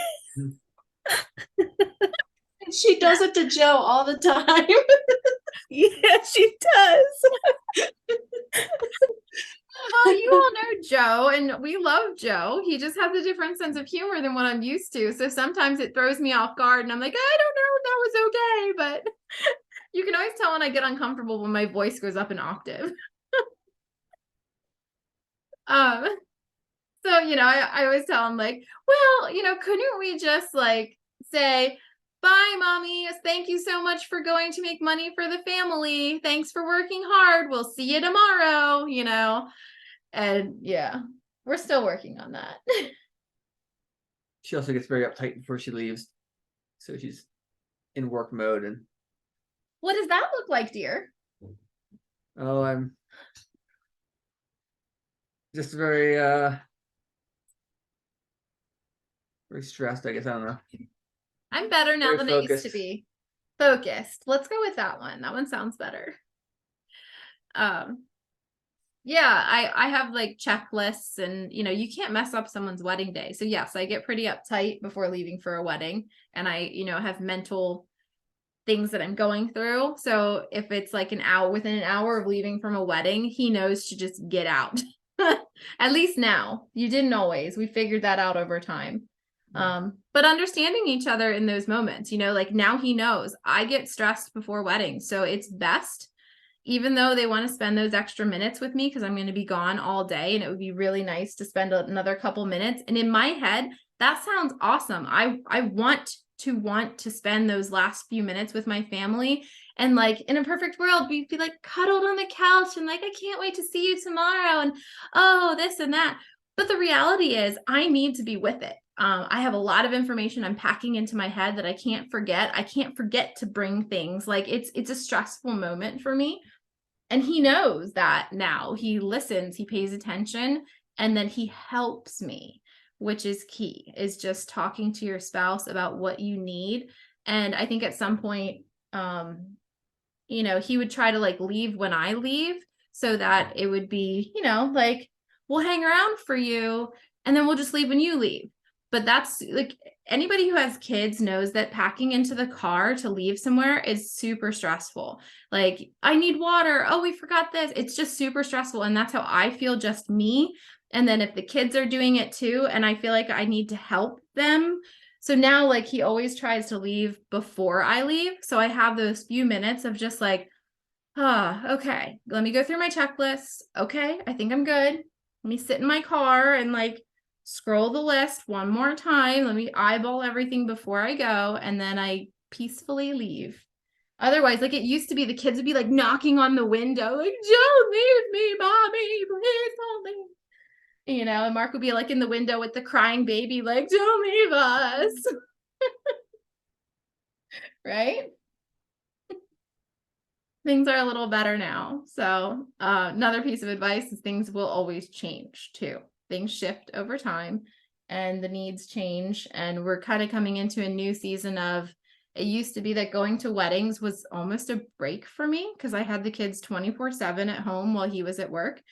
She does it to Joe all the time. Yeah, she does. well, you all know Joe, and we love Joe. He just has a different sense of humor than what I'm used to. So sometimes it throws me off guard, and I'm like, I don't know if that was okay. But you can always tell when I get uncomfortable when my voice goes up an octave. So, you know, I always tell him, like, well, you know, couldn't we just like say, bye, mommy. Thank you so much for going to make money for the family. Thanks for working hard. We'll see you tomorrow, you know. And yeah, we're still working on that. She also gets very uptight before she leaves, so she's in work mode. And what does that look like, dear? oh, I'm just very stressed, I guess. I don't know. I'm better now Very than I used to focused. be. Focused. Let's go with that one. That one sounds better. Yeah, I have like checklists, and you know, you can't mess up someone's wedding day. So yes, I get pretty uptight before leaving for a wedding, and I, you know, have mental things that I'm going through. So if it's like within an hour of leaving from a wedding, he knows to just get out. At least now. You didn't always. We figured that out over time. But understanding each other in those moments, you know, like now he knows I get stressed before weddings. So it's best, even though they want to spend those extra minutes with me, because I'm going to be gone all day, and it would be really nice to spend another couple minutes. And in my head, that sounds awesome. I want to want to spend those last few minutes with my family. And like in a perfect world, we'd be like cuddled on the couch and like, I can't wait to see you tomorrow. And oh, this and that. But the reality is I need to be with it. I have a lot of information I'm packing into my head that I can't forget. I can't forget to bring things. Like it's a stressful moment for me. And he knows that now. He listens, he pays attention, and then he helps me, which is key, is just talking to your spouse about what you need. And I think at some point, you know, he would try to like leave when I leave so that it would be, you know, like we'll hang around for you and then we'll just leave when you leave. But that's like anybody who has kids knows that packing into the car to leave somewhere is super stressful. Like, I need water. Oh, we forgot this. It's just super stressful. And that's how I feel, just me. And then if the kids are doing it too, and I feel like I need to help them. So now, like, he always tries to leave before I leave. So I have those few minutes of just like, okay, let me go through my checklist. Okay, I think I'm good. Let me sit in my car and like scroll the list one more time. Let me eyeball everything before I go. And then I peacefully leave. Otherwise, like it used to be, the kids would be like knocking on the window, like, don't leave me, mommy, please don't leave. You know, and Mark would be like in the window with the crying baby, like, don't leave us. Right? Things are a little better now. So another piece of advice is things will always change too. Things shift over time and the needs change. And we're kind of coming into a new season of, it used to be that going to weddings was almost a break for me because I had the kids 24/7 at home while he was at work.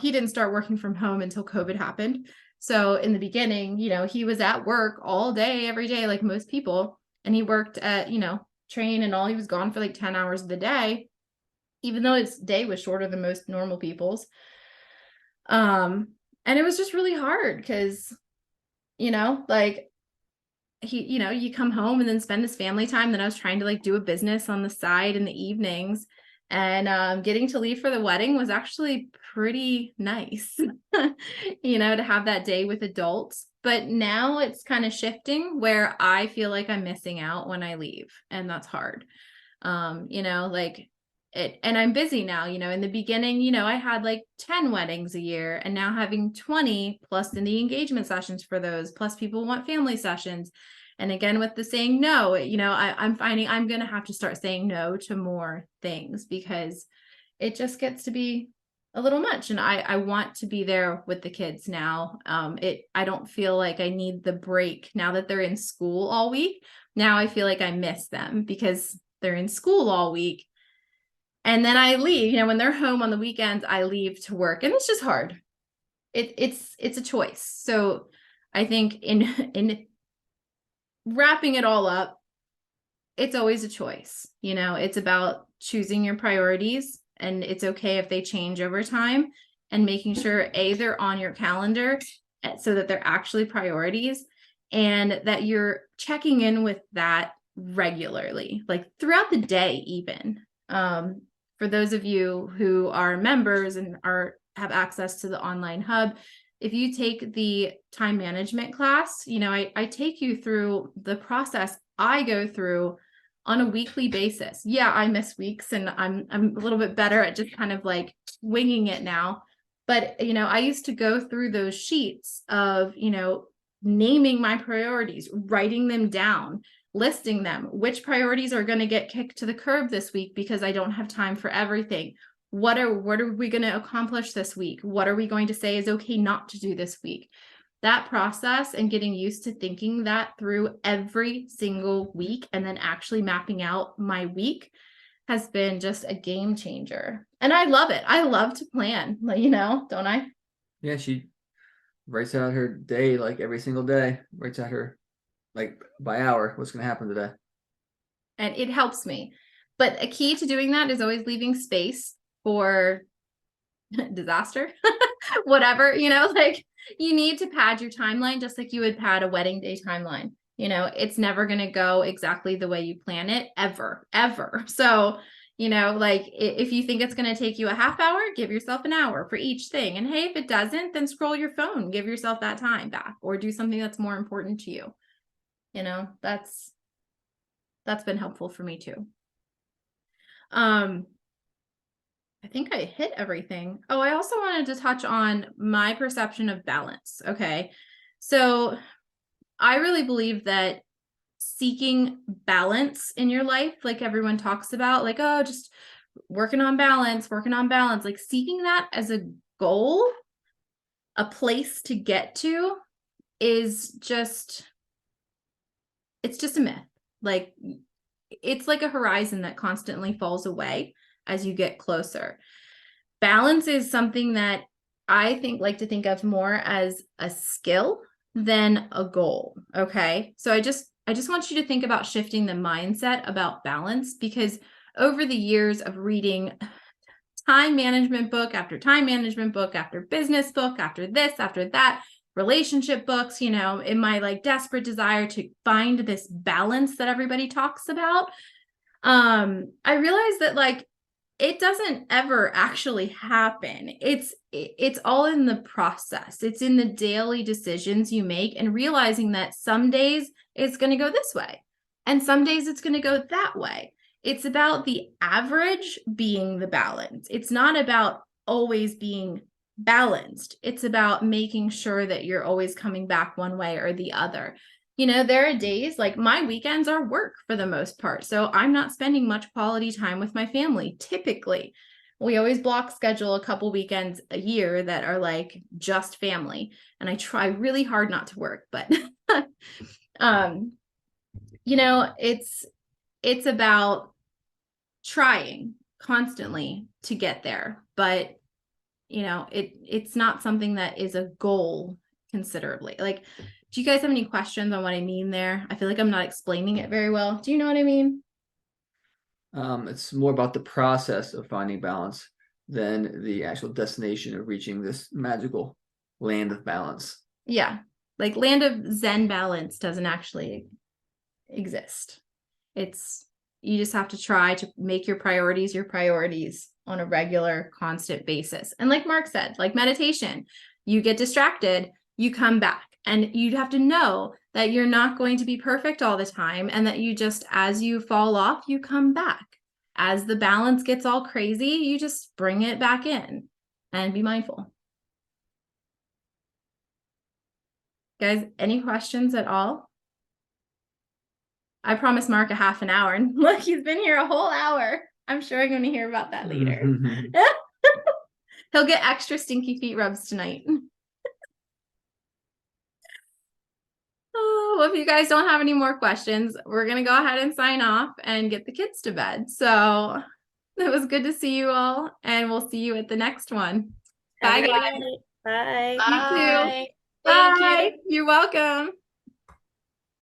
He didn't start working from home until COVID happened. So in the beginning, you know, he was at work all day, every day, like most people. And he worked at, you know, train and all. He was gone for like 10 hours of the day, even though his day was shorter than most normal people's. And it was just really hard because, you know, like he, you know, you come home and then spend this family time. Then I was trying to like do a business on the side in the evenings, and getting to leave for the wedding was actually pretty nice, you know, to have that day with adults. But now it's kind of shifting where I feel like I'm missing out when I leave, and that's hard. You know, like it, and I'm busy now, you know, in the beginning, you know, I had like 10 weddings a year and now having 20 plus in the engagement sessions for those, plus people want family sessions. And again, with the saying no, you know, I'm finding I'm going to have to start saying no to more things because it just gets to be a little much. And I want to be there with the kids now. I don't feel like I need the break now that they're in school all week. Now I feel like I miss them because they're in school all week. And then I leave, you know, when they're home on the weekends, I leave to work, and it's just hard. It's a choice. So I think in wrapping it all up, it's always a choice. You know, it's about choosing your priorities, and it's okay if they change over time, and making sure they're on your calendar so that they're actually priorities, and that you're checking in with that regularly, like throughout the day, even. For those of you who are members and have access to the online hub, if you take the time management class, you know, I take you through the process I go through on a weekly basis. Yeah, I miss weeks, and I'm a little bit better at just kind of like winging it now. But, you know, I used to go through those sheets of, you know, naming my priorities, writing them down, listing them, which priorities are going to get kicked to the curb this week because I don't have time for everything. What are we going to accomplish this week? What are we going to say is okay not to do this week? That process and getting used to thinking that through every single week and then actually mapping out my week has been just a game changer. And I love it. I love to plan, you know, don't I? Yeah, she writes out her day like every single day, writes out her like by hour what's going to happen today. And it helps me. But a key to doing that is always leaving space for disaster, whatever, you know, like you need to pad your timeline just like you would pad a wedding day timeline. You know, it's never going to go exactly the way you plan it ever. So, you know, like if you think it's going to take you a half hour, give yourself an hour for each thing. And hey, if it doesn't, then scroll your phone, give yourself that time back, or do something that's more important to you. That's been helpful for me too. I think I hit everything. Oh, I also wanted to touch on my perception of balance. Okay. So I really believe that seeking balance in your life, like everyone talks about, like, oh, just working on balance, like seeking that as a goal, a place to get to is just, it's just a myth. Like, it's like a horizon that constantly falls away as you get closer. Balance is something that I like to think of more as a skill than a goal. Okay. So I just want you to think about shifting the mindset about balance, because over the years of reading time management book after time management book after business book after this, after that, relationship books, in my like desperate desire to find this balance that everybody talks about, I realized that like it doesn't ever actually happen. It's all in the process. It's in the daily decisions you make, and realizing that some days it's going to go this way and some days it's going to go that way. It's about the average being the balance. It's not about always being balanced. It's about making sure that you're always coming back one way or the other. There are days like my weekends are work for the most part. So I'm not spending much quality time with my family. Typically, we always block schedule a couple weekends a year that are like just family. And I try really hard not to work, but it's about trying constantly to get there. But it's not something that is a goal considerably. Like, do you guys have any questions on what I mean there? I feel like I'm not explaining it very well. Do you know what I mean? It's more about the process of finding balance than the actual destination of reaching this magical land of balance. Yeah. Like land of Zen balance doesn't actually exist. You just have to try to make your priorities on a regular, constant basis. And like Marc said, like meditation, you get distracted, you come back. And you have to know that you're not going to be perfect all the time, and that you just, as you fall off, you come back. As the balance gets all crazy, you just bring it back in and be mindful. Guys, any questions at all? I promised Marc a half an hour, and look, he's been here a whole hour. I'm sure I'm going to hear about that later. He'll get extra stinky feet rubs tonight. Oh, well, if you guys don't have any more questions, we're going to go ahead and sign off and get the kids to bed. So it was good to see you all, and we'll see you at the next one. Bye, Have a good guys. night. Bye. You too. Bye. Thank Bye. you. You're welcome.